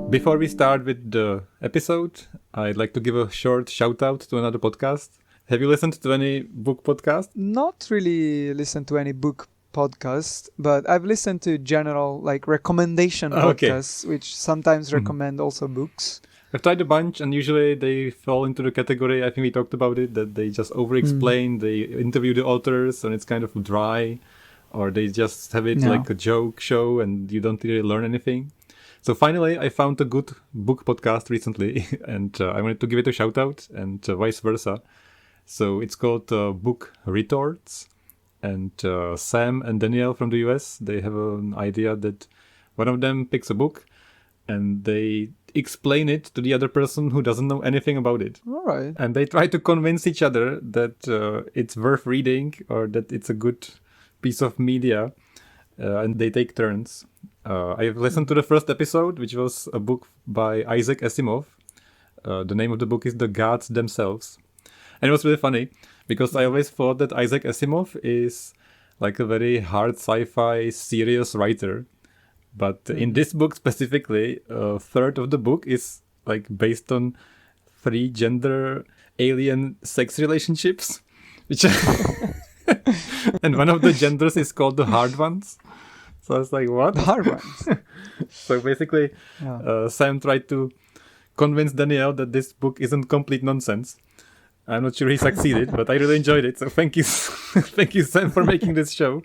Before we start with the episode, I'd like to give a short shout out to another podcast. Have you listened to any book podcast? Not really listened to any book podcast, but I've listened to general recommendation podcasts, which sometimes recommend also books. I've tried a bunch, and usually they fall into the category, I think we talked about it, that they just over-explain, they interview the authors, and it's kind of dry, or they just have it like a joke show, and you don't really learn anything. So finally, I found a good book podcast recently, and I wanted to give it a shout out, and vice versa. So it's called Book Retorts, and Sam and Danielle from the US, they have an idea that one of them picks a book, and they explain it to the other person who doesn't know anything about it. All right. And they try to convince each other that it's worth reading, or that it's a good piece of media, and they take turns. I've listened to the first episode, which was a book by Isaac Asimov. The name of the book is The Gods Themselves. And it was really funny, because I always thought that Isaac Asimov is like a very hard sci-fi serious writer. But in this book specifically, a third of the book is like based on 3 gender alien sex relationships, which and one of the genders is called the hard ones. So I was like, what? The hard ones. So basically, Sam tried to convince Danielle that this book isn't complete nonsense. I'm not sure he succeeded, but I really enjoyed it. So thank you, thank you, Sam, for making this show.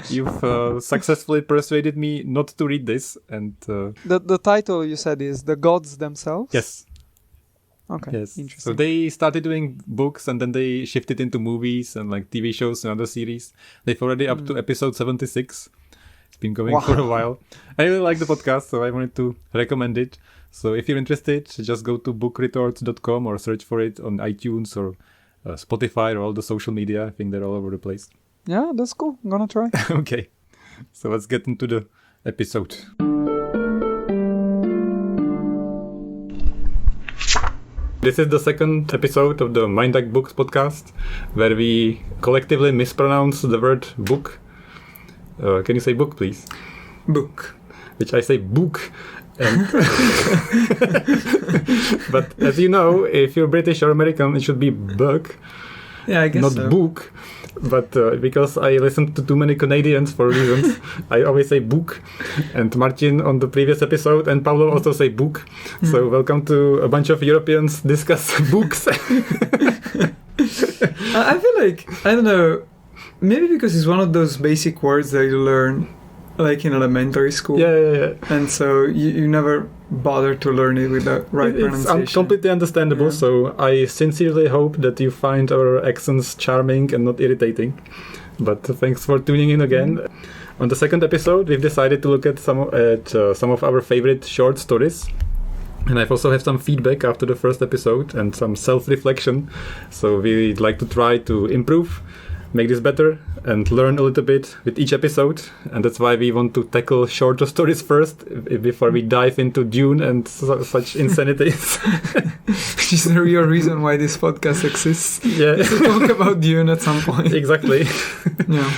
You've successfully persuaded me not to read this. And the title you said is The Gods Themselves? Yes. Okay, yes. Interesting. So they started doing books, and then they shifted into movies and like TV shows and other series. They've already up to episode 76. It's been going for a while. I really like the podcast, so I wanted to recommend it. So if you're interested, just go to bookretorts.com or search for it on iTunes or Spotify or all the social media. I think they're all over the place. Yeah, that's cool. I'm gonna try. Okay. So let's get into the episode. This is the second episode of the Mind Like Books podcast, where we collectively mispronounce the word book. Can you say book, please? Book. Which I say book. And but as you know, if you're British or American, it should be book. Yeah, I guess not so. Book. But because I listened to too many Canadians for reasons, I always say book. And Martin on the previous episode and Paolo also say book. So welcome to a bunch of Europeans discuss books. I feel like, I don't know, maybe because it's one of those basic words that you learn like in elementary school. Yeah. And so you never bother to learn it with the right pronunciation. It's completely understandable. Yeah. So I sincerely hope that you find our accents charming and not irritating. But thanks for tuning in again. On the second episode, we've decided to look at some of our favorite short stories. And I've also have some feedback after the first episode and some self-reflection. So we'd like to try to improve, make this better, and learn a little bit with each episode. And that's why we want to tackle shorter stories first before we dive into Dune and such insanities. Which is the real reason why this podcast exists. Yeah. To talk about Dune at some point. Exactly. Yeah.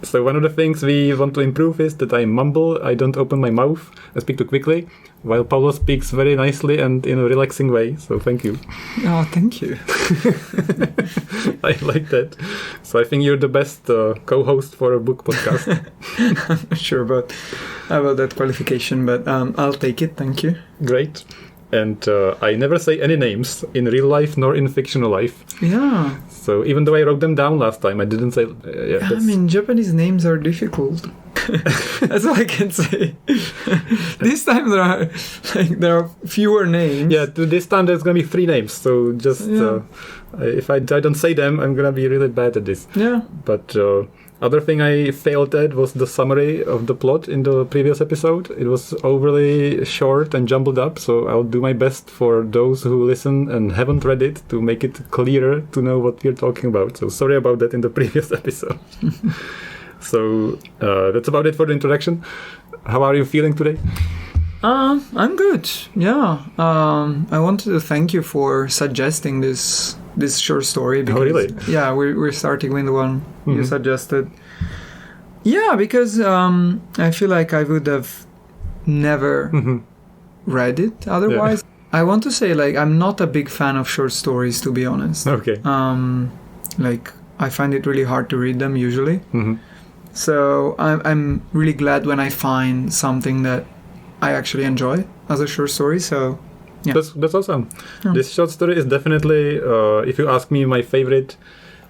So one of the things we want to improve is that I mumble, I don't open my mouth, I speak too quickly, while Paolo speaks very nicely and in a relaxing way. So thank you. Oh, thank you. I like that. So I think you're the best co-host for a book podcast. I'm not sure about that qualification, but I'll take it. Thank you. Great. And I never say any names in real life nor in fictional life. Yeah. So even though I wrote them down last time, I didn't say... I mean, Japanese names are difficult. That's all I can say. This time there are fewer names. Yeah, this time there's going to be 3 names. So just if I don't say them, I'm going to be really bad at this. Yeah. But... other thing I failed at was the summary of the plot in the previous episode. It was overly short and jumbled up, so I'll do my best for those who listen and haven't read it to make it clearer to know what we're talking about. So sorry about that in the previous episode. So that's about it for the introduction. How are you feeling today? I'm good. Yeah. I wanted to thank you for suggesting this short story. Because, really? Yeah, we're starting with the one you suggested. Yeah, because I feel like I would have never read it otherwise. I want to say, like, I'm not a big fan of short stories, to be honest. Okay. Like, I find it really hard to read them usually. So I'm really glad when I find something that I actually enjoy as a short story. So yeah. That's awesome. This short story is definitely, if you ask me my favorite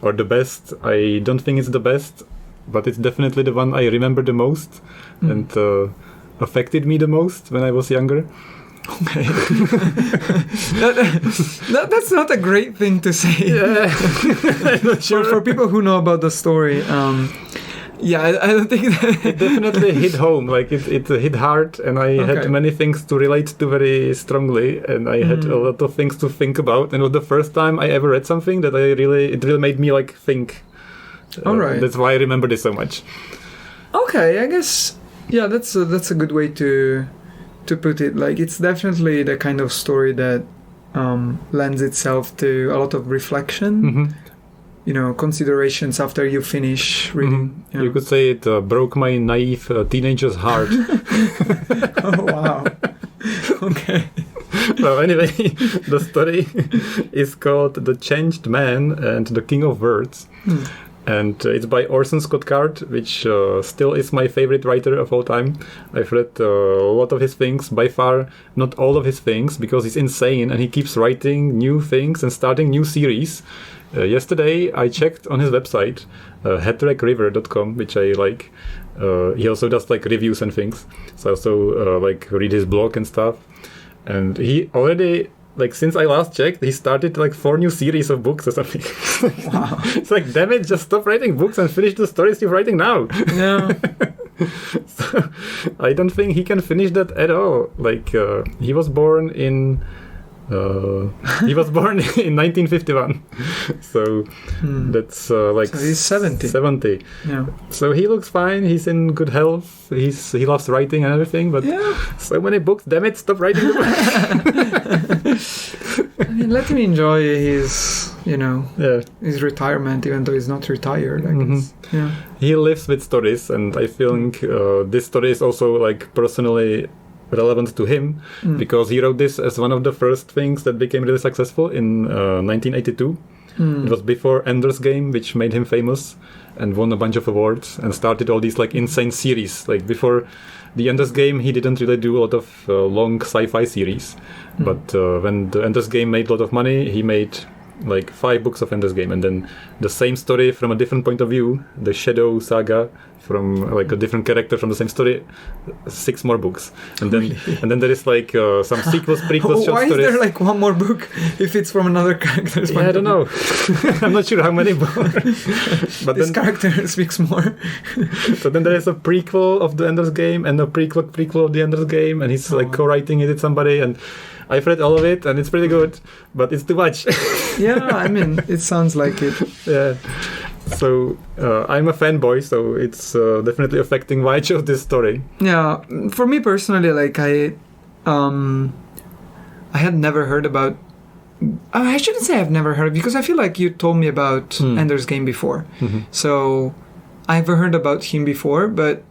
or the best, I don't think it's the best, but it's definitely the one I remember the most and affected me the most when I was younger. Okay. That's not a great thing to say. Yeah. I'm not sure. For people who know about the story, I don't think that it definitely hit home. Like it hit hard, and I had many things to relate to very strongly, and I had a lot of things to think about. And it was the first time I ever read something that it really made me like think. All right. That's why I remember this so much. Okay, I guess that's a good way to put it. Like, it's definitely the kind of story that lends itself to a lot of reflection. Considerations after you finish reading. You could say it broke my naive teenager's heart. Oh, wow. Okay. Well, anyway, the story is called The Changed Man and the King of Words. And it's by Orson Scott Card, which still is my favorite writer of all time. I've read a lot of his things, by far not all of his things, because he's insane and he keeps writing new things and starting new series. Yesterday I checked on his website, headtrackriver.com, which I like. He also does like reviews and things, so I also like read his blog and stuff. And he already, like, since I last checked, he started like 4 new series of books or something. Wow. It's like, damn it, just stop writing books and finish the stories you're writing now. Yeah. So, I don't think he can finish that at all. Like, he was born in 1951, so that's like, so he's 70. Yeah. So he looks fine. He's in good health. He loves writing and everything. But so many books. Damn it! Stop writing the books. I mean, let him enjoy his his retirement, even though he's not retired. He lives with stories, and I think this story is also like personally relevant to him because he wrote this as one of the first things that became really successful in 1982. It was before Ender's Game, which made him famous and won a bunch of awards and started all these like insane series. Like before the Ender's Game, he didn't really do a lot of long sci-fi series, but when the Ender's Game made a lot of money, he made like 5 books of Ender's Game, and then the same story from a different point of view, the Shadow Saga, from like a different character from the same story, 6 more books, and then there is like some sequels, prequels, short Why stories. Is there like one more book if it's from another character's point I don't know. I'm not sure how many more. But this character speaks more. So then there is a prequel of the Ender's Game and a prequel of the Ender's Game, and he's like co-writing it with somebody, and I've read all of it, and it's pretty good, but it's too much. Yeah, I mean, it sounds like it. Yeah. So I'm a fanboy, so it's definitely affecting why I chose this story. Yeah, for me personally, like I had never heard about. I shouldn't say I've never heard, because I feel like you told me about Ender's Game before. So I've heard about him before, but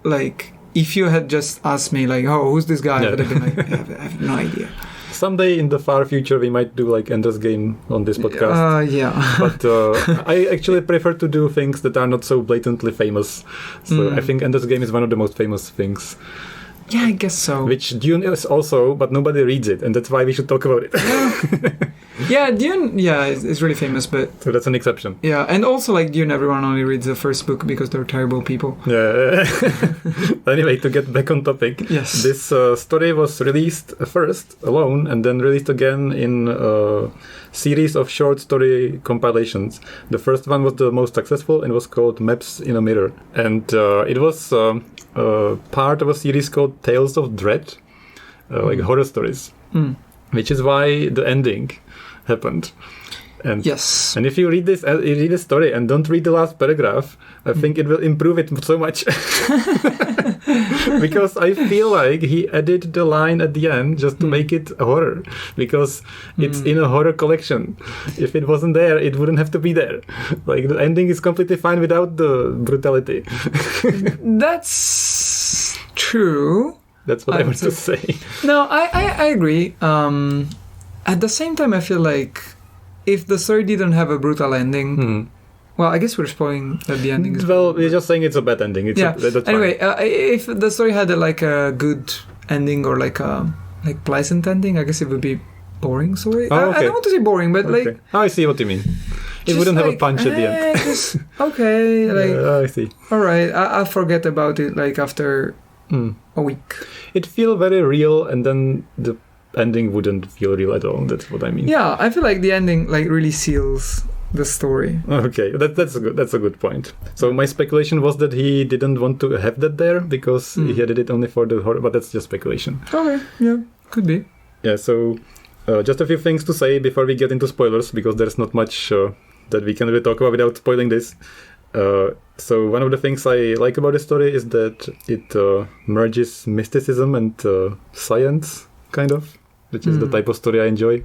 like, if you had just asked me like, oh, who's this guy? I would have been like, I have no idea. Someday in the far future we might do like Ender's Game on this podcast. But I actually prefer to do things that are not so blatantly famous. So I think Ender's Game is one of the most famous things. Yeah, I guess so. Which Dune is also, but nobody reads it, and that's why we should talk about it. Yeah, Dune, is really famous, but... So that's an exception. Yeah, and also, like, Dune, everyone only reads the first book because they're terrible people. Yeah. Anyway, to get back on topic. Yes. This story was released first alone, and then released again in a series of short story compilations. The first one was the most successful, and was called Maps in a Mirror. And it was part of a series called Tales of Dread, like horror stories. Which is why the ending happened. And yes. And if you read this story and don't read the last paragraph, I think it will improve it so much. Because I feel like he added the line at the end just to make it a horror. Because it's in a horror collection. If it wasn't there, it wouldn't have to be there. Like, the ending is completely fine without the brutality. That's true. That's what I want to say. No, I agree. At the same time, I feel like if the story didn't have a brutal ending, well, I guess we're spoiling that the ending is... Well, we're just saying it's a bad ending. That's anyway, if the story had a good ending or like pleasant ending, I guess it would be boring story. Oh, okay. I don't want to say boring, but like... Oh, I see what you mean. It wouldn't have a punch at the end. Okay, like... I see. All right, I'll forget about it like after a week. It feels very real, and then the ending wouldn't feel real at all. That's what I mean. Yeah, I feel like the ending like really seals the story. Okay, that's a good point. So my speculation was that he didn't want to have that there because he added it only for the horror, but that's just speculation. Okay, yeah, could be. Yeah, so just a few things to say before we get into spoilers, because there's not much that we can really talk about without spoiling this. So one of the things I like about the story is that it merges mysticism and science, kind of, which is the type of story I enjoy.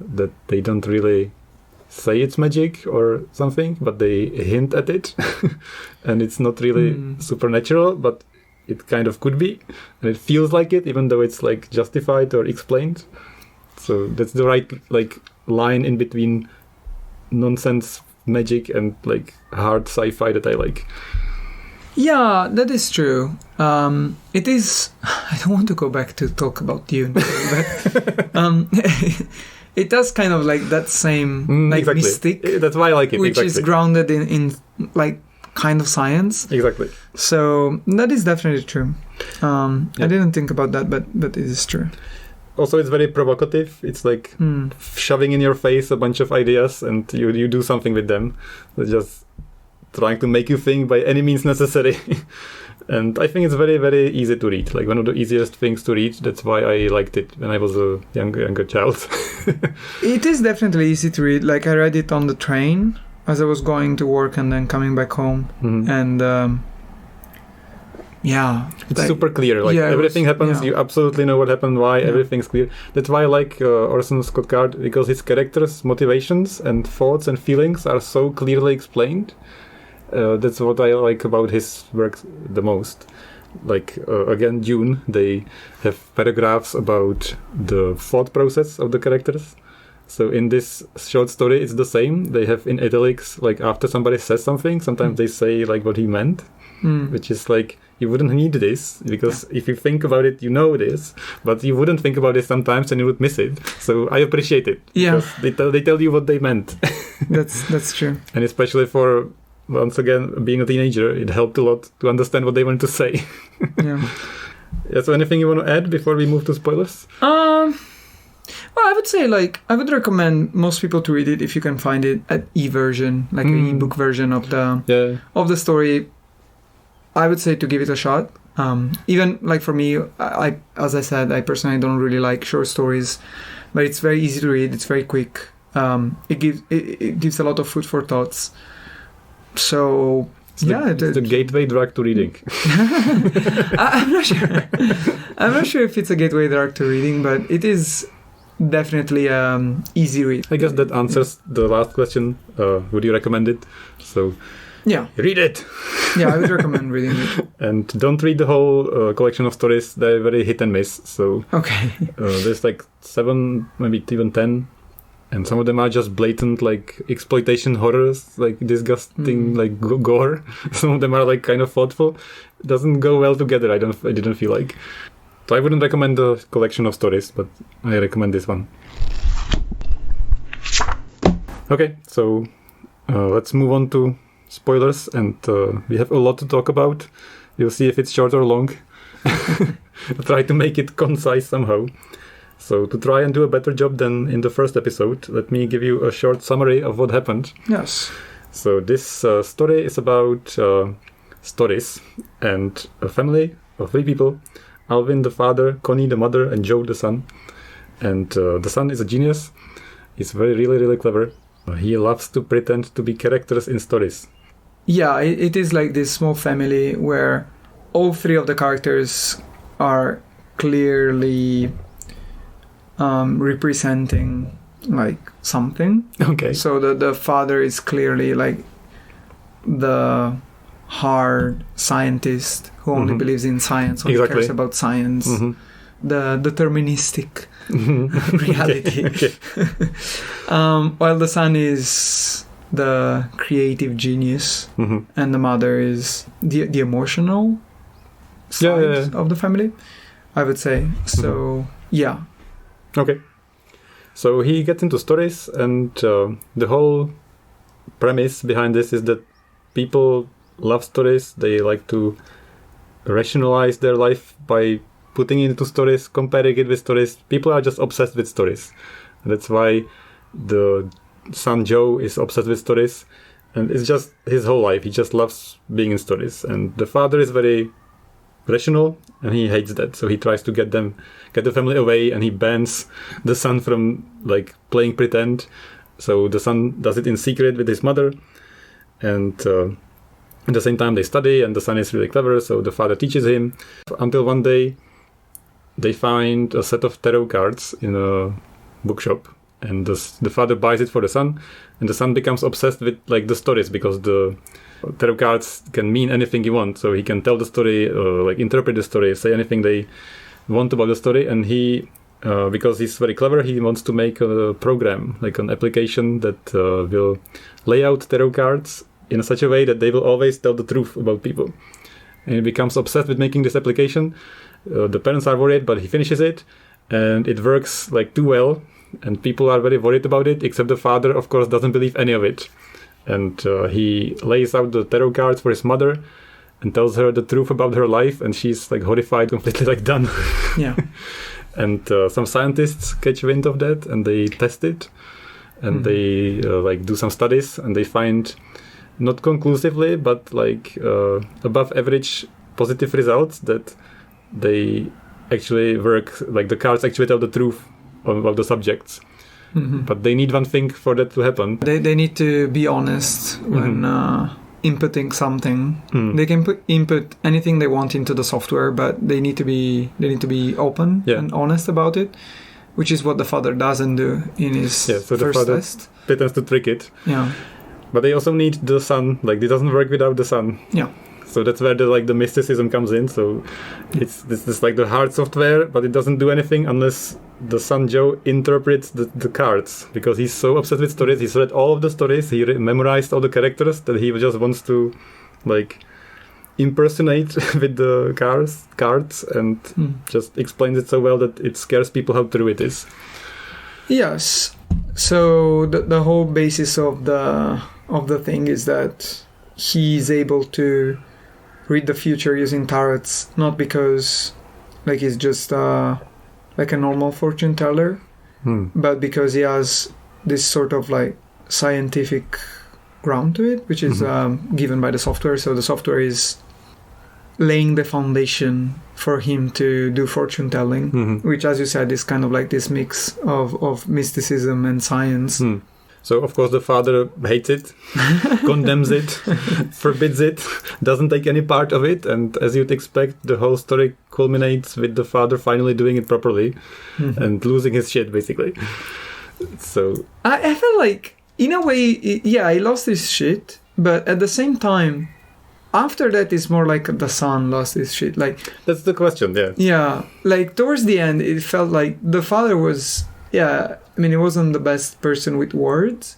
That they don't really say it's magic or something, but they hint at it. And it's not really supernatural, but it kind of could be. And it feels like it, even though it's like justified or explained. So that's the right like line in between nonsense magic and like hard sci-fi that I like. Yeah, that is true. It is... I don't want to go back to talk about Dune, but it does kind of like that same like exactly. mystique. That's why I like it. Which is grounded in like kind of science. Exactly. So that is definitely true. I didn't think about that, but it is true. Also, it's very provocative. It's like shoving in your face a bunch of ideas, and you do something with them. It's just trying to make you think by any means necessary. And I think it's very, very easy to read. Like one of the easiest things to read. That's why I liked it when I was a younger child. It is definitely easy to read. Like I read it on the train as I was going to work and then coming back home. And it's like, super clear. Like everything happens. You absolutely know what happened, why. Everything's clear. That's why I like Orson Scott Card, because his characters' motivations and thoughts and feelings are so clearly explained. That's what I like about his work the most. Like again, Dune, they have paragraphs about the thought process of the characters. So in this short story, it's the same. They have in italics, like after somebody says something, sometimes they say like what he meant, which is like, you wouldn't need this, because if you think about it, you know this, but you wouldn't think about it sometimes and you would miss it. So I appreciate it. Yeah. Because they tell you what they meant. That's true. And especially for, once again, being a teenager, it helped a lot to understand what they wanted to say. So anything you want to add before we move to spoilers? Well, I would say, like, I would recommend most people to read it if you can find it at e-version, like an e-book version of the story. I would say to give it a shot. Even like for me, I as I said, I personally don't really like short stories, but it's very easy to read. It's very quick. It gives a lot of food for thoughts. So it's the gateway drug to reading. I'm not sure. I'm not sure if it's a gateway drug to reading, but it is definitely easy read. I guess that answers the last question. Would you recommend it? So. Yeah. Read it! Yeah, I would recommend reading it. And don't read the whole collection of stories. They're very hit and miss. So there's like 7, maybe even 10. And some of them are just blatant like exploitation horrors, like disgusting like gore. Some of them are like kind of thoughtful. It doesn't go well together, I didn't feel like. So I wouldn't recommend the collection of stories, but I recommend this one. Okay, so let's move on to spoilers, and we have a lot to talk about. We'll see if it's short or long. I'll try to make it concise somehow. So to try and do a better job than in the first episode, let me give you a short summary of what happened. Yes. So this story is about stories and a family of 3 people. Alvin the father, Connie the mother, and Joe the son. And the son is a genius. He's really, really clever. He loves to pretend to be characters in stories. Yeah, it is like this small family where all three of the characters are clearly representing like something. Okay. So the father is clearly like the hard scientist who only believes in science, only cares about science, the deterministic reality. Okay. While the son is the creative genius, and the mother is the emotional side of the family, I would say. So, yeah. Okay. So he gets into stories, and the whole premise behind this is that people love stories. They like to rationalize their life by putting it into stories, comparing it with stories. People are just obsessed with stories. That's why the son Joe is obsessed with stories, and it's just his whole life. He just loves being in stories. And the father is very rational, and he hates that. So he tries to get the family away, and he bans the son from like playing pretend. So the son does it in secret with his mother, and at the same time they study, and the son is really clever, so the father teaches him. Until one day they find a set of tarot cards in a bookshop, and the father buys it for the son, and the son becomes obsessed with like the stories, because the tarot cards can mean anything you want, so he can tell the story, like interpret the story, say anything they want about the story. And he because he's very clever, he wants to make a program, like an application that will lay out tarot cards in such a way that they will always tell the truth about people. And he becomes obsessed with making this application. The parents are worried, but he finishes it, and it works like too well, and people are very worried about it, except the father, of course, doesn't believe any of it. And he lays out the tarot cards for his mother and tells her the truth about her life, and she's like horrified, completely like done. Yeah. And some scientists catch wind of that, and they test it, and they like do some studies, and they find, not conclusively, but like above average positive results, that they actually work, like the cards actually tell the truth about the subjects. But they need one thing for that to happen. They need to be honest when inputting something. They can input anything they want into the software, but they need to be open and honest about it, which is what the father doesn't do in his so first the father test. Pretends to trick it. Yeah. But they also need the son. Like, it doesn't work without the son. Yeah. So that's where the mysticism comes in. So it's this like the hard software, but it doesn't do anything unless the son Joe interprets the cards, because he's so obsessed with stories. He's read all of the stories. He memorized all the characters that he just wants to like impersonate with the cards, and just explains it so well that it scares people how true it is. Yes. So the whole basis of the thing is that he's able to read the future using tarots, not because like he's just like a normal fortune teller, but because he has this sort of like scientific ground to it, which is given by the software. So the software is laying the foundation for him to do fortune telling, which, as you said, is kind of like this mix of mysticism and science. So, of course, the father hates it, condemns it, forbids it, doesn't take any part of it. And as you'd expect, the whole story culminates with the father finally doing it properly and losing his shit, basically. So I feel like, in a way, he lost his shit. But at the same time, after that, it's more like the son lost his shit. Like, that's the question, yeah. Yeah, like towards the end, it felt like the father was... Yeah, I mean, he wasn't the best person with words,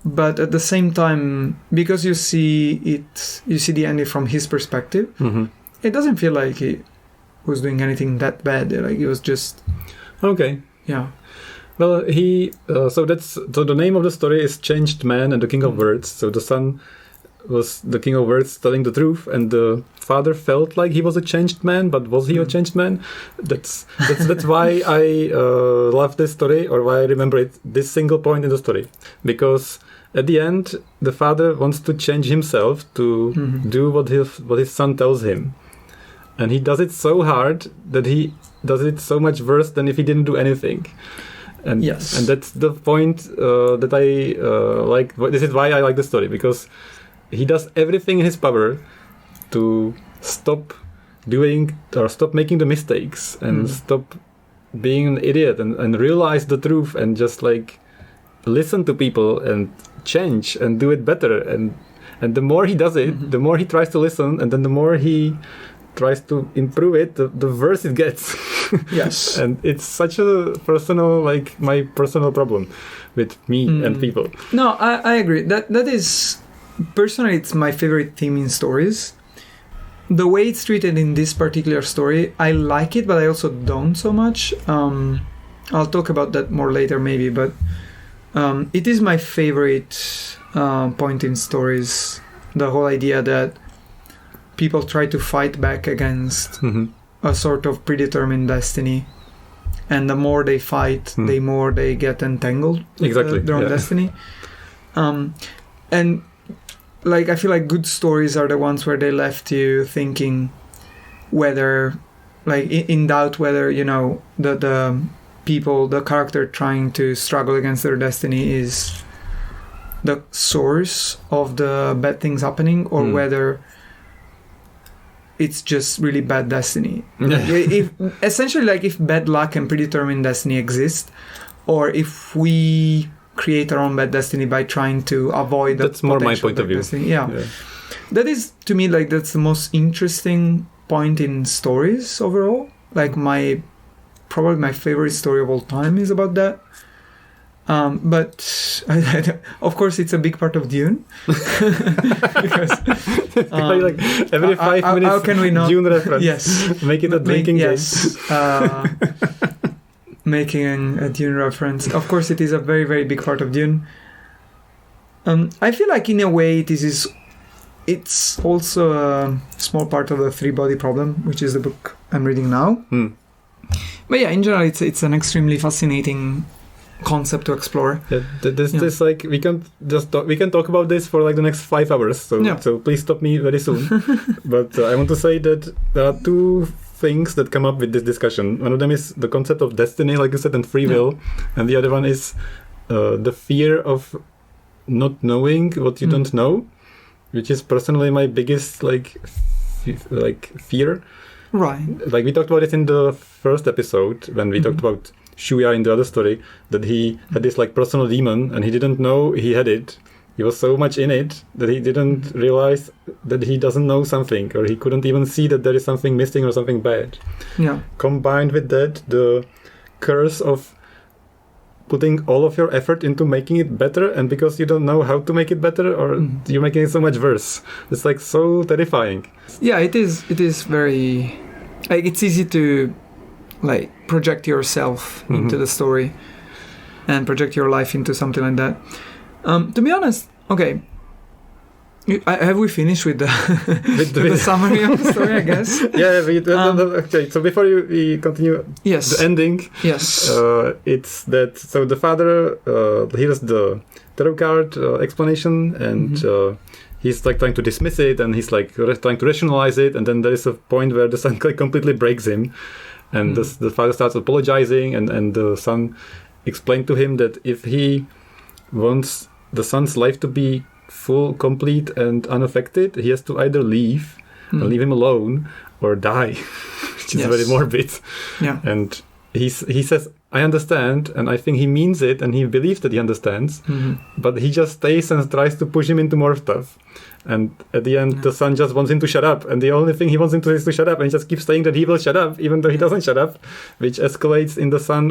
but at the same time, because you see the ending from his perspective, it doesn't feel like he was doing anything that bad. Like, he was just... Okay. Yeah. Well, so the name of the story is Changed Man and the King of Words. So the son was the king of words, telling the truth, and the father felt like he was a changed man, but was he a changed man? That's why I love this story, or why I remember it, this single point in the story, because at the end the father wants to change himself to do what his son tells him, and he does it so hard that he does it so much worse than if he didn't do anything. And Yes. and that's the point that I like. This is why I like the story, because he does everything in his power to stop doing or stop making the mistakes and stop being an idiot and realize the truth and just like listen to people and change and do it better. And the more he does it, the more he tries to listen, and then the more he tries to improve it, the worse it gets. Yes. And it's such a personal, like my personal problem with me and people. No, I agree. That is, personally, it's my favorite theme in stories. The way it's treated in this particular story, I like it, but I also don't so much. I'll talk about that more later maybe, but it is my favorite point in stories. The whole idea that people try to fight back against a sort of predetermined destiny, and the more they fight, the more they get entangled with their own destiny. And like, I feel like good stories are the ones where they left you thinking whether, like, in doubt whether, you know, the people, the character trying to struggle against their destiny is the source of the bad things happening, or whether it's just really bad destiny. If essentially, like, if bad luck and predetermined destiny exist, or if we create our own bad destiny by trying to avoid the that's more my point of view. Destiny. Yeah. That is, to me, like, that's the most interesting point in stories overall. Like, probably my favorite story of all time is about that. But of course, it's a big part of Dune. Because like every 5 minutes, how can we not? Dune reference. Yes, make it a drinking game. Yes, making a Dune reference. Of course, it is a very, very big part of Dune. I feel like in a way it's also a small part of the three-body problem, which is the book I'm reading now. But yeah, in general, it's an extremely fascinating concept to explore. This like we can talk about this for like the next 5 hours. So please stop me very soon. But I want to say that there are two things that come up with this discussion. One of them is the concept of destiny, like you said, and free will, and the other one is the fear of not knowing what you don't know, which is personally my biggest fear. Right. Like we talked about it in the first episode when we talked about Shuya in the other story, that he had this like personal demon and he didn't know he had it. He was so much in it that he didn't realize that he doesn't know something, or he couldn't even see that there is something missing or something bad. Yeah. Combined with that, the curse of putting all of your effort into making it better, and because you don't know how to make it better, or you're making it so much worse. It's like so terrifying. Yeah, it is very, like, it's easy to like project yourself into the story and project your life into something like that. To be honest, okay, have we finished with the summary of the story, I guess? Okay, so before we continue, the ending, it's that, so the father here's the tarot card explanation, and he's like trying to dismiss it, and he's like trying to rationalize it, and then there is a point where the son like completely breaks him, and the father starts apologizing, and the son explained to him that if he wants the son's life to be full, complete, and unaffected, he has to either leave and leave him alone, or die, which is very morbid. Yeah. And he says, I understand, and I think he means it, and he believes that he understands, but he just stays and tries to push him into more stuff. And at the end, the son just wants him to shut up, and the only thing he wants him to do is to shut up, and he just keeps saying that he will shut up, even though he doesn't shut up, which escalates in the son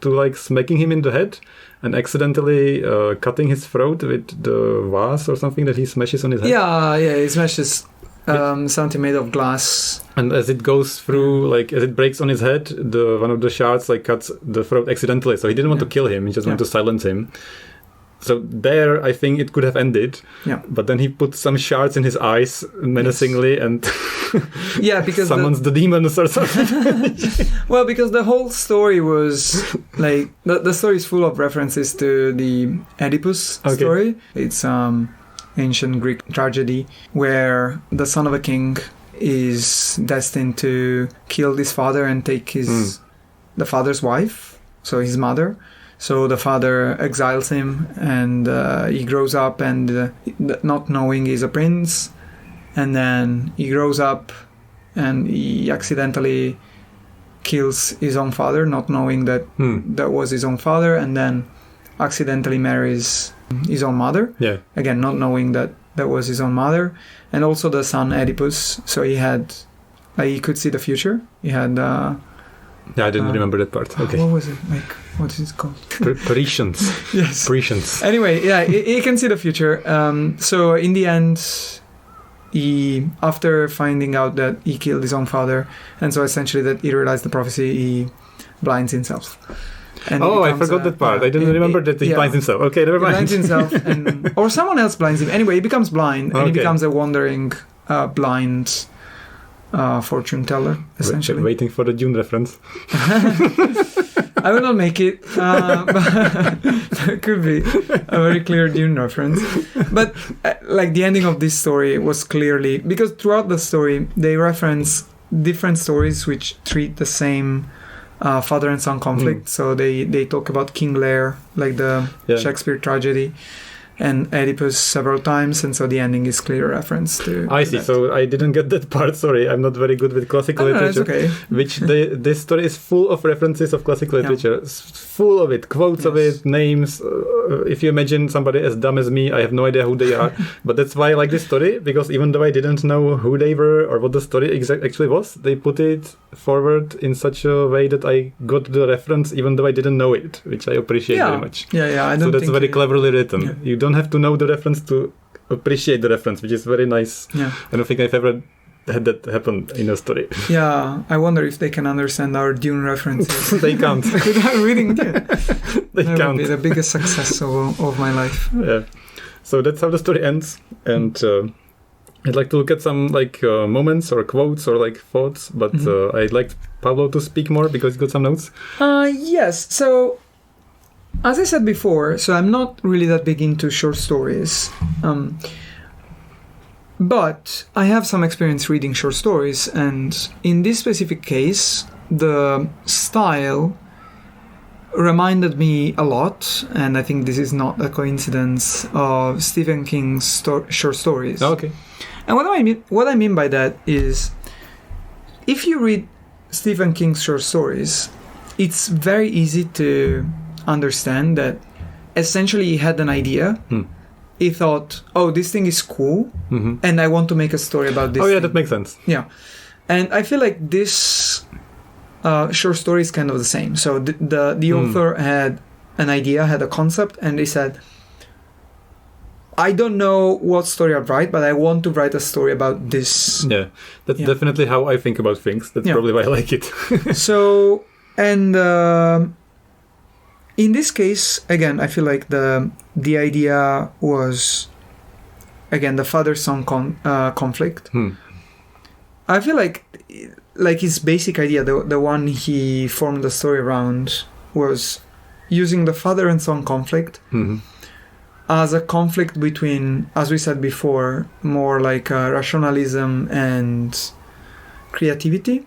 to like smacking him in the head and accidentally cutting his throat with the vase or something that he smashes on his head. Yeah, he smashes something made of glass. And as it goes through, like as it breaks on his head, one of the shards like cuts the throat accidentally. So he didn't want to kill him; he just wanted to silence him. So there, I think it could have ended. Yeah. But then he put some shards in his eyes menacingly and because summons the demons or something. Well, because the whole story was like the story is full of references to the Oedipus story. It's ancient Greek tragedy where the son of a king is destined to kill his father and take the father's wife, so his mother. So the father exiles him, and he grows up and not knowing he's a prince. And then he grows up and he accidentally kills his own father, not knowing that that was his own father, and then accidentally marries his own mother. Yeah. Again, not knowing that that was his own mother. And also the son Oedipus. So he could see the future. He had... I didn't remember that part. Okay. What was it? What is it called? Parisians. Yes. Parisians. Anyway, yeah, he can see the future. So in the end, after finding out that he killed his own father, and so essentially that he realized the prophecy, he blinds himself. And I forgot that part. I didn't remember that he blinds himself. Okay, never mind. He blinds himself, or someone else blinds him. Anyway, he becomes blind, and he becomes a wandering, blind fortune teller, essentially. Waiting for the Dune reference. I will not make it, but it could be a very clear Dune reference. But the ending of this story was clearly, because throughout the story they reference different stories which treat the same father and son conflict. So they talk about King Lear, like the Shakespeare tragedy, and Oedipus several times, and so the ending is clear reference to I see. That. So I didn't get that part. Sorry, I'm not very good with classical literature. Okay. Which this story is full of references of classical literature, full of it, quotes of it, names. If you imagine somebody as dumb as me, I have no idea who they are. But that's why I like this story, because even though I didn't know who they were or what the story actually was, they put it forward in such a way that I got the reference, even though I didn't know it, which I appreciate very much. Yeah. So that's very cleverly written. Yeah. You don't have to know the reference to appreciate the reference, which is very nice. Yeah. I don't think I've ever had that happen in a story. Yeah, I wonder if they can understand our Dune references. They can't. Without reading Dune. They that can't. Would be the biggest success of my life. Yeah. So that's how the story ends. And I'd like to look at some moments or quotes or thoughts, but I'd like Paolo to speak more because he got some notes. Yes. So as I said before, so I'm not really that big into short stories. But I have some experience reading short stories, and in this specific case, the style reminded me a lot, and I think this is not a coincidence, of Stephen King's short stories. Okay. And what I mean by that is, if you read Stephen King's short stories, it's very easy to understand that essentially he had an idea. He thought, this thing is cool, and I want to make a story about this thing. That makes sense. Yeah. And I feel like this short story is kind of the same. So the author had an idea, had a concept, and they said, I don't know what story I'd write, but I want to write a story about this. Yeah, that's definitely how I think about things. That's probably why I like it. So, and in this case, again, I feel like the idea was, again, the father-son conflict. I feel like his basic idea, the one he formed the story around, was using the father and son conflict as a conflict between, as we said before, more like rationalism and creativity.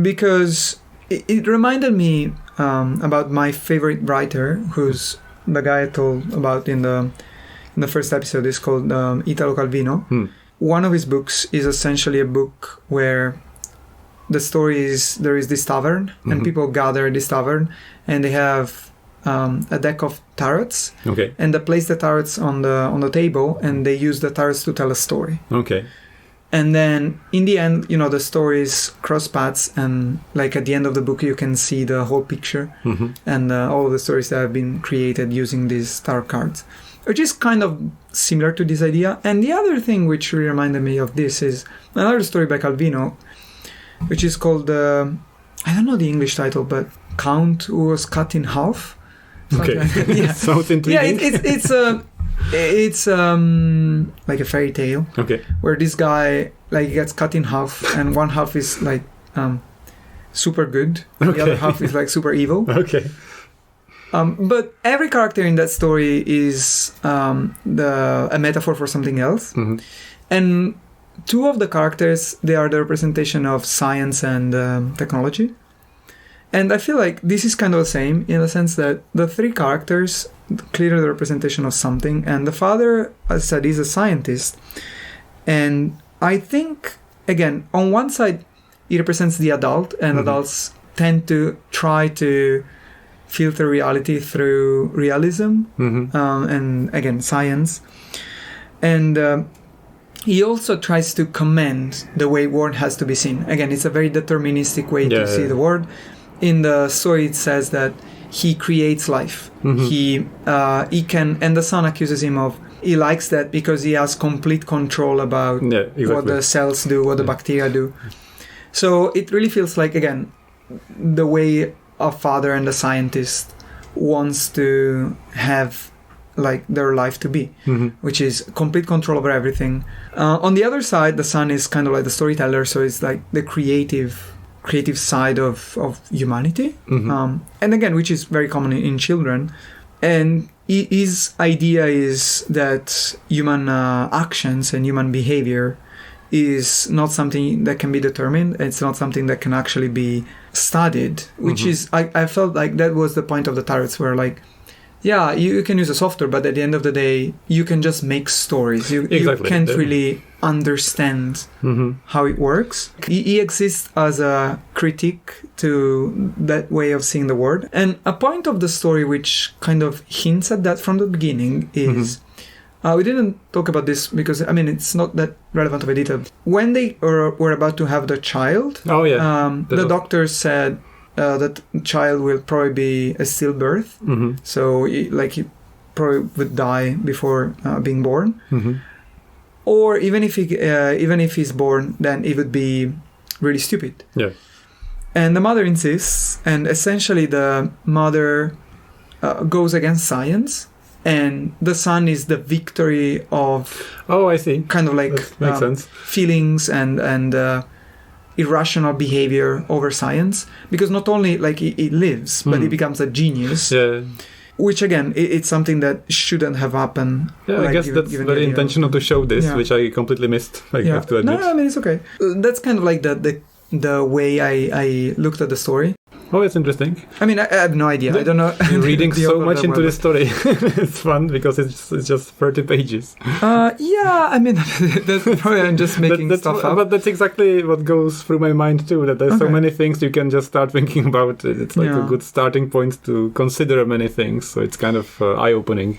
Because it reminded me about my favorite writer, who's the guy I told about in the first episode, is called Italo Calvino. One of his books is essentially a book where the story is there is this tavern and people gather at this tavern and they have a deck of tarots. Okay. And they place the tarots on the table and they use the tarots to tell a story. Okay. And then in the end, the stories cross paths, and at the end of the book, you can see the whole picture and all of the stories that have been created using these tarot cards, which is kind of similar to this idea. And the other thing which reminded me of this is another story by Calvino, which is called, I don't know the English title, but Count Who Was Cut in Half. Okay. Yeah. Sounds intriguing. Yeah, it's like a fairy tale. Okay. Where this guy gets cut in half, and one half is super good, and the other half is super evil. Okay. But every character in that story is a metaphor for something else, and two of the characters, they are the representation of science and technology, And I feel like this is kind of the same in the sense that the three characters clearly the representation of something, and the father, as I said, is a scientist. And I think, again, on one side, he represents the adult, and adults tend to try to filter reality through realism and, again, science. And he also tries to commend the way world has to be seen. Again, it's a very deterministic way to see the world. In the story, it says that he creates life. He can, and the son accuses him of, he likes that because he has complete control about what the cells do, what the bacteria do. So it really feels like, again, the way a father and a scientist wants to have like their life to be, which is complete control over everything. On the other side, the son is kind of like the storyteller, so it's like the creative side of humanity, and again, which is very common in children. And his idea is that human actions and human behavior is not something that can be determined. It's not something that can actually be studied, which is, I felt like that was the point of the tarots, where like, yeah, you can use a software, but at the end of the day, you can just make stories. You can't really understand how it works. He exists as a critique to that way of seeing the world. And a point of the story which kind of hints at that from the beginning is, we didn't talk about this because, I mean, it's not that relevant of a detail. When they were about to have the child, the doctor said, that child will probably be a stillbirth, so he probably would die before being born, or even if he's born, then it would be really stupid. And the mother insists, and essentially the mother goes against science, and the son is the victory of I see, kind of like makes sense. Feelings and irrational behavior over science, because not only like he lives, but he becomes a genius, which again, it's something that shouldn't have happened. I guess that's very intentional to show this, which I completely missed, I have to admit. No, I mean, it's okay. That's kind of like the way I looked at the story. Oh, it's interesting. I mean, I have no idea. I don't know. You're reading so much into the story. It's fun because it's just 30 pages. Yeah, I mean, that's probably I'm just making stuff up. But that's exactly what goes through my mind too, that there's so many things you can just start thinking about. It's like a good starting point to consider many things. So it's kind of eye-opening.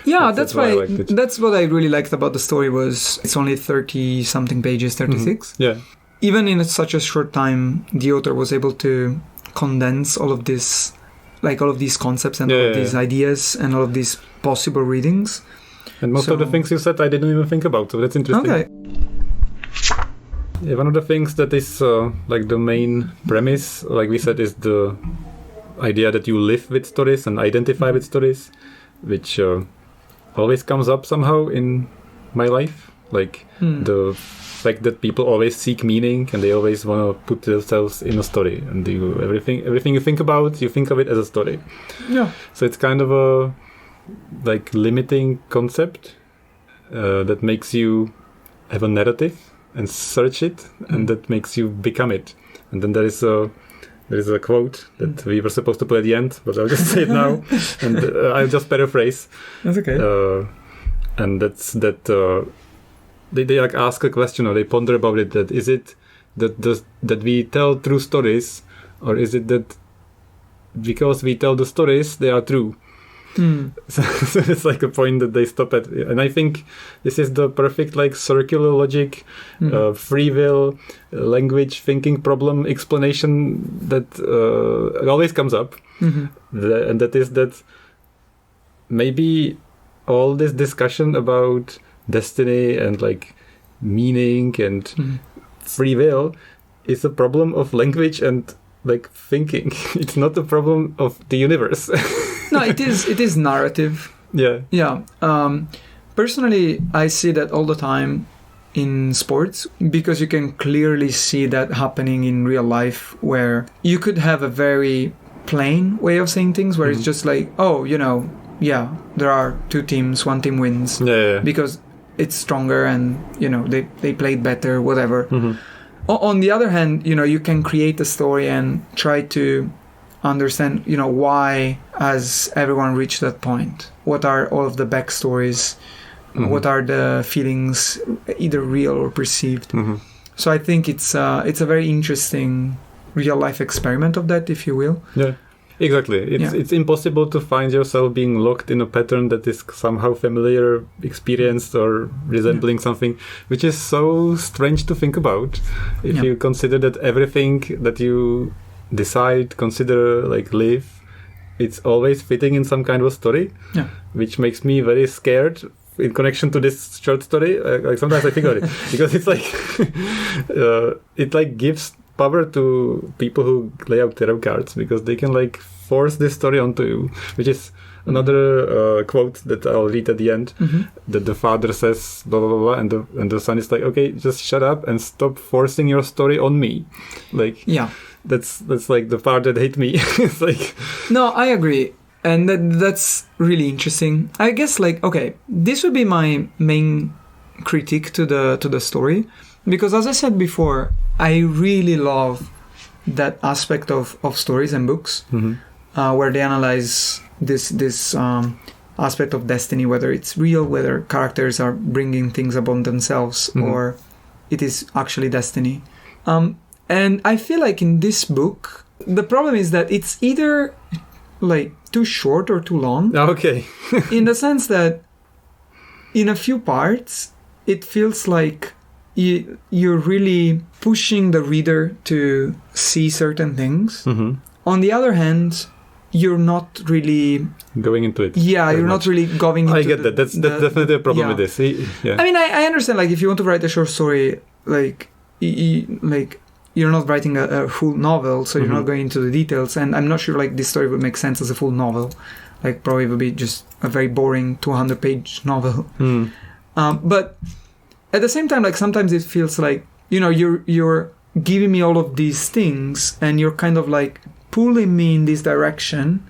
Yeah, that's why that's what I really liked about the story was it's only 30-something pages, 36. Yeah. Even in such a short time, the author was able to condense all of this, like all of these concepts and all of these ideas and all of these possible readings. And most of the things you said I didn't even think about, so that's interesting. Okay. Yeah, one of the things that is like the main premise, like we said, is the idea that you live with stories and identify with stories, which always comes up somehow in my life. Like the fact that people always seek meaning and they always want to put themselves in a story, and everything you think about, you think of it as a story. Yeah. So it's kind of a like limiting concept that makes you have a narrative and search it, and that makes you become it. And then there is a quote that we were supposed to put at the end, but I'll just say it now, and I'll just paraphrase. That's okay. And that's that. They like ask a question, or they ponder about it. That is it that we tell true stories, or is it that because we tell the stories they are true? So it's like a point that they stop at, and I think this is the perfect like circular logic, free will, language thinking problem explanation that always comes up, and that is that maybe all this discussion about destiny and like meaning and free will is a problem of language and like thinking. It's not a problem of the universe. No, it is narrative. Yeah. Personally, I see that all the time in sports, because you can clearly see that happening in real life, where you could have a very plain way of saying things, where it's just like, there are two teams, one team wins because it's stronger and they played better, whatever. On the other hand, you can create a story and try to understand, why has everyone reached that point? What are all of the backstories? What are the feelings, either real or perceived? So I think it's a very interesting real life experiment of that, if you will. Yeah. Exactly. It's impossible to find yourself being locked in a pattern that is somehow familiar, experienced, or resembling something, which is so strange to think about. If you consider that everything that you decide, consider, like live, it's always fitting in some kind of story, which makes me very scared in connection to this short story. Like sometimes I think about it because it's like it like gives power to people who lay out tarot cards, because they can like force this story onto you, which is another quote that I'll read at the end, that the father says blah blah blah, and the son is like, okay, just shut up and stop forcing your story on me. Like that's like the part that hate me. It's like, no, I agree, and that's really interesting. I guess like, okay, this would be my main critique to the story, because as I said before, I really love that aspect of stories and books where they analyze this aspect of destiny, whether it's real, whether characters are bringing things upon themselves, or it is actually destiny. And I feel like in this book, the problem is that it's either like too short or too long. Okay. In the sense that in a few parts, it feels like you're really pushing the reader to see certain things. On the other hand, you're not really going into it. Yeah, you're not really going into it. I get that. That's definitely a problem with this. I mean, I understand, like, if you want to write a short story, like, you're not writing a full novel, so you're not going into the details. And I'm not sure, like, this story would make sense as a full novel. Like, probably would be just a very boring 200-page novel. But at the same time, like, sometimes it feels like, you're giving me all of these things, and you're kind of like pulling me in this direction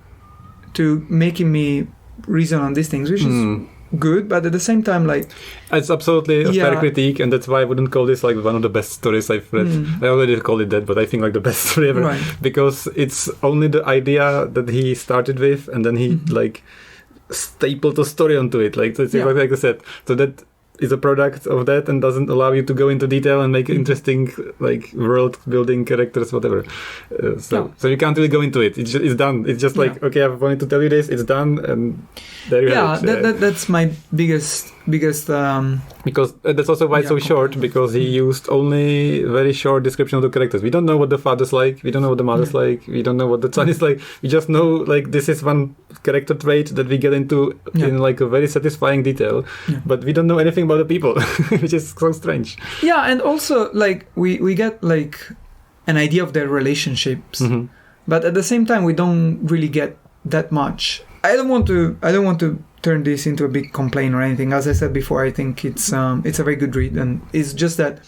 to making me reason on these things, which is good, but at the same time, like, it's absolutely a fair critique, and that's why I wouldn't call this like one of the best stories I've read. I already called it that, but I think like the best story ever, because it's only the idea that he started with, and then he like stapled a story onto it, like it's exactly like I said. So that is a product of that, and doesn't allow you to go into detail and make interesting like world building, characters, whatever. So you can't really go into it. It's done. It's just like, okay, I've wanted to tell you this. It's done, and there you have it. That's my biggest. Because that's also why it's so short. Because he used only very short description of the characters. We don't know what the father's like. We don't know what the mother's like. We don't know what the son is like. We just know like this is one character trait that we get into in like a very satisfying detail. But we don't know anything about the people, which is so strange. Yeah, and also like we get like an idea of their relationships, but at the same time we don't really get that much. I don't want to turn this into a big complaint or anything. As I said before, I think it's a very good read, and it's just that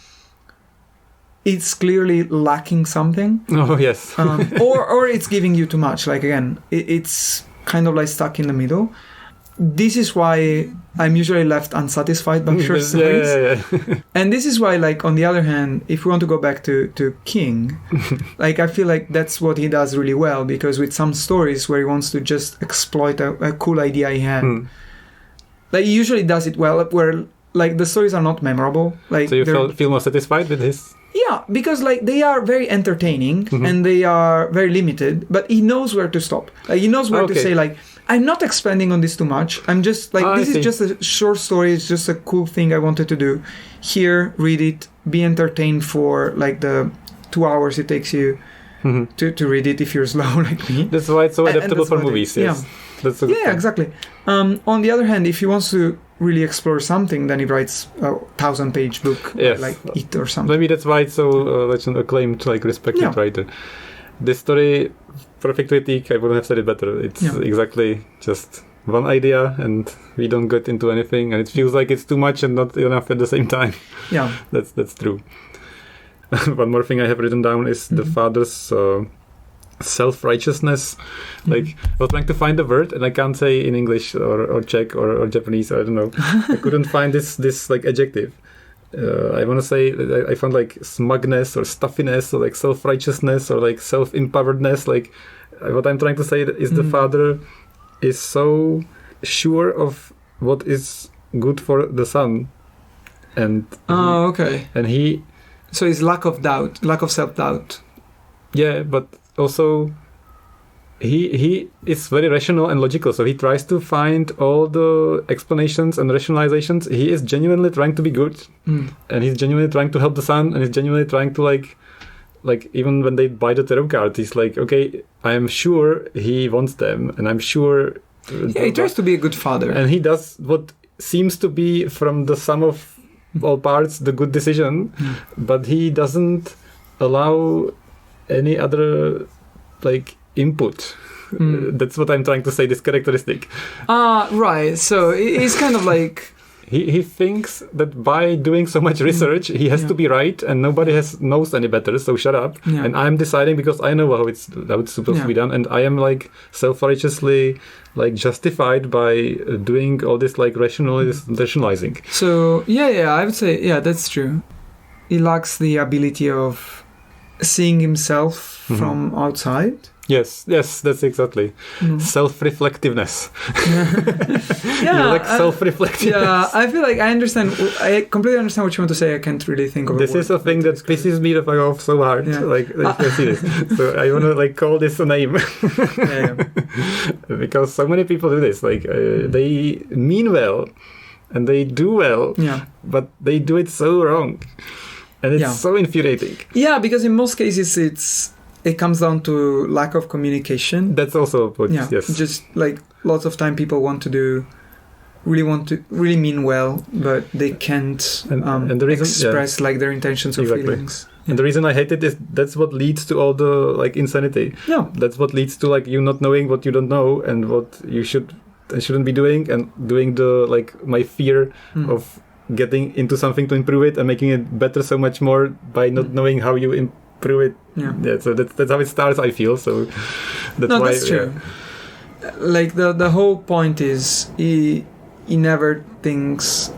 it's clearly lacking something. Oh yes. or it's giving you too much. Like, again, it's kind of like stuck in the middle. This is why I'm usually left unsatisfied by short stories. And this is why, like, on the other hand, if we want to go back to King, like, I feel like that's what he does really well, because with some stories where he wants to just exploit a cool idea he had, like, he usually does it well, where, like, the stories are not memorable. Like, so you feel more satisfied with his? Yeah, because like they are very entertaining and they are very limited, but he knows where to stop. Like, he knows where to say, like, I'm not expanding on this too much. I'm just like, this is just a short story. It's just a cool thing I wanted to do. Here, read it, be entertained for like the 2 hours it takes you to read it if you're slow like me. That's why it's so adaptable for movies. Yes. Yeah, exactly. On the other hand, if he wants to really explore something, then he writes a 1,000-page book, like It or something. Maybe that's why it's so an acclaimed, like, respected writer. This story, perfect critique, I wouldn't have said it better. It's exactly just one idea, and we don't get into anything, and it feels like it's too much and not enough at the same time. Yeah, that's true. One more thing I have written down is the father's self-righteousness. Like, I was trying to find the word, and I can't say in English or Czech or Japanese, I don't know. I couldn't find this like adjective. I want to say, I found like smugness or stuffiness or like self-righteousness or like self-empoweredness. Like, what I'm trying to say is the father is so sure of what is good for the son, and okay. And he, so it's lack of self-doubt. Yeah, but also he is very rational and logical, so he tries to find all the explanations and rationalizations. He is genuinely trying to be good, and he's genuinely trying to help the son, and he's genuinely trying to like even when they buy the tarot card, he's like, okay, I am sure he wants them, and I'm sure he tries to be a good father, and he does what seems to be from the sum of all parts the good decision, but he doesn't allow any other like input. That's what I'm trying to say, this characteristic. Right. So it's kind of like he thinks that by doing so much research he has to be right, and nobody knows any better, so shut up. And I'm deciding because I know how it's supposed to be done, and I am like self-righteously like justified by doing all this like rationalizing. So I would say that's true. He lacks the ability of seeing himself from outside. Yes, that's exactly. Self-reflectiveness. You like self-reflectiveness. Yeah, I feel like I completely understand what you want to say. I can't really think of this. Is a thing that pisses me the fuck off so hard. Like, you can see this. So I want to like call this a name. Because so many people do this. Like, they mean well, and they do well, but they do it so wrong. And it's so infuriating. Yeah, because in most cases it comes down to lack of communication. That's also a point. Yes. Just like lots of time people want to really mean well, but they can't and the reason, express like their intentions or feelings. And the reason I hate it is that's what leads to all the like insanity. Yeah. That's what leads to like you not knowing what you don't know and what you should and shouldn't be doing, and doing the like my fear of getting into something to improve it and making it better so much more by not knowing how you improve it. So that's how it starts, I feel. So that's true. Like the whole point is he never thinks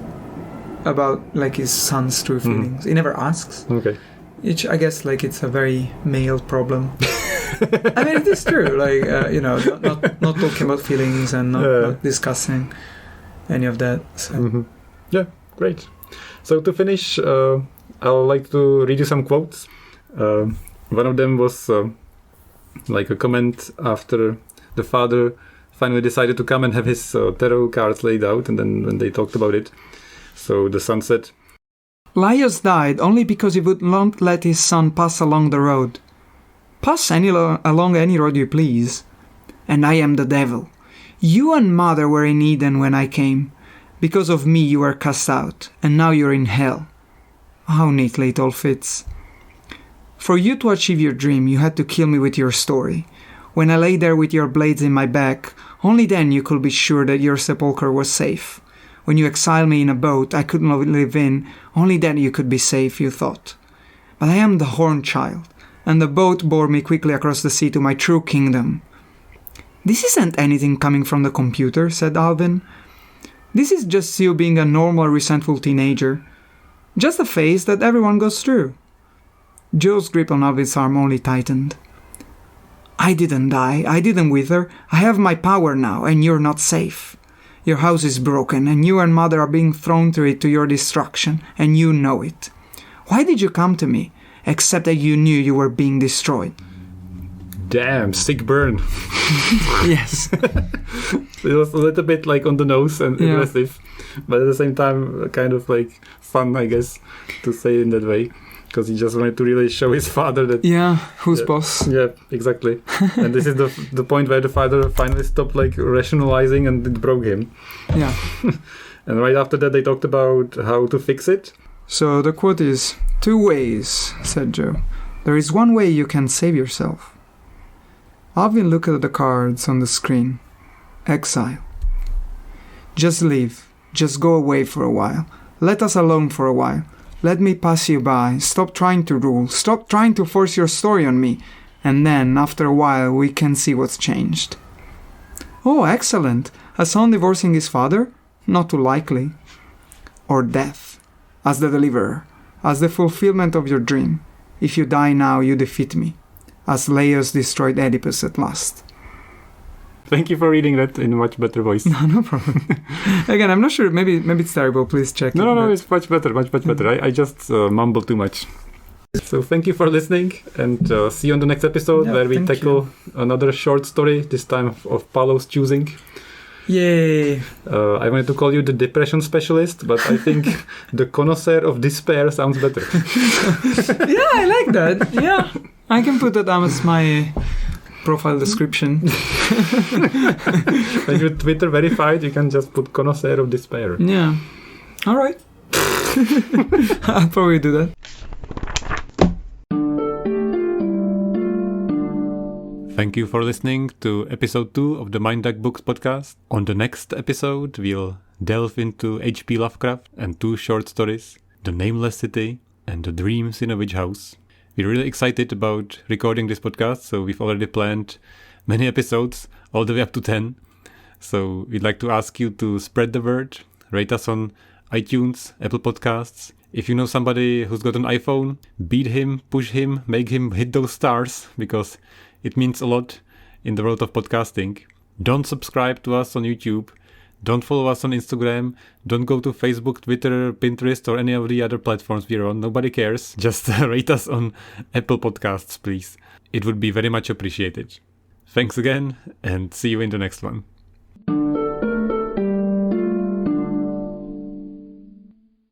about like his son's true feelings. He never asks. Okay. Which I guess like it's a very male problem. I mean, it is true. Like not talking about feelings and not discussing any of that. So. Yeah. Great. So to finish, I would like to read you some quotes. One of them was like a comment after the father finally decided to come and have his tarot cards laid out, and then when they talked about it. So the son said, Laios died only because he would not let his son pass along the road. Pass along any road you please. And I am the devil. You and mother were in Eden when I came. Because of me you were cast out, and now you're in hell. How neatly it all fits. For you to achieve your dream, you had to kill me with your story. When I lay there with your blades in my back, only then you could be sure that your sepulchre was safe. When you exiled me in a boat I could not live in, only then you could be safe, you thought. But I am the horned child, and the boat bore me quickly across the sea to my true kingdom. This isn't anything coming from the computer, said Alvin. This is just you being a normal, resentful teenager. Just a phase that everyone goes through. Joe's grip on Alvin's arm only tightened. I didn't die, I didn't wither, I have my power now, and you're not safe. Your house is broken, and you and mother are being thrown through it to your destruction, and you know it. Why did you come to me, except that you knew you were being destroyed? Damn, sick burn. Yes. It was a little bit like on the nose and aggressive, but at the same time kind of like fun, I guess, to say in that way, because he just wanted to really show his father that who's boss. Yeah, exactly. And this is the point where the father finally stopped like rationalizing and it broke him. Yeah. And right after that they talked about how to fix it. So the quote is, 2 ways, said Joe. There is one way you can save yourself. Alvin looked at the cards on the screen. Exile. Just leave. Just go away for a while. Let us alone for a while. Let me pass you by. Stop trying to rule. Stop trying to force your story on me. And then, after a while, we can see what's changed. Oh, excellent. A son divorcing his father? Not too likely. Or death. As the deliverer. As the fulfillment of your dream. If you die now, you defeat me. as Laios destroyed Oedipus at last. Thank you for reading that in a much better voice. No problem. Again, I'm not sure. Maybe it's terrible. Please check. No, it's much better. I just mumble too much. So thank you for listening, and see you on the next episode where we tackle another short story, this time of Paolo's choosing. Yay! I wanted to call you the depression specialist, but I think the connoisseur of despair sounds better. Yeah, I like that. Yeah, I can put that down as my profile description. When you're Twitter verified, you can just put connoisseur of despair. Yeah. All right. I'll probably do that. Thank you for listening to episode 2 of the Mind Duck Books podcast. On the next episode, we'll delve into H.P. Lovecraft and 2 short stories, The Nameless City and The Dreams in a Witch House. We're really excited about recording this podcast, so we've already planned many episodes, all the way up to 10. So we'd like to ask you to spread the word, rate us on iTunes, Apple Podcasts. If you know somebody who's got an iPhone, beat him, push him, make him hit those stars, because it means a lot in the world of podcasting. Don't subscribe to us on YouTube. Don't follow us on Instagram. Don't go to Facebook, Twitter, Pinterest, or any of the other platforms we're on. Nobody cares. Just rate us on Apple Podcasts, please. It would be very much appreciated. Thanks again, and see you in the next one.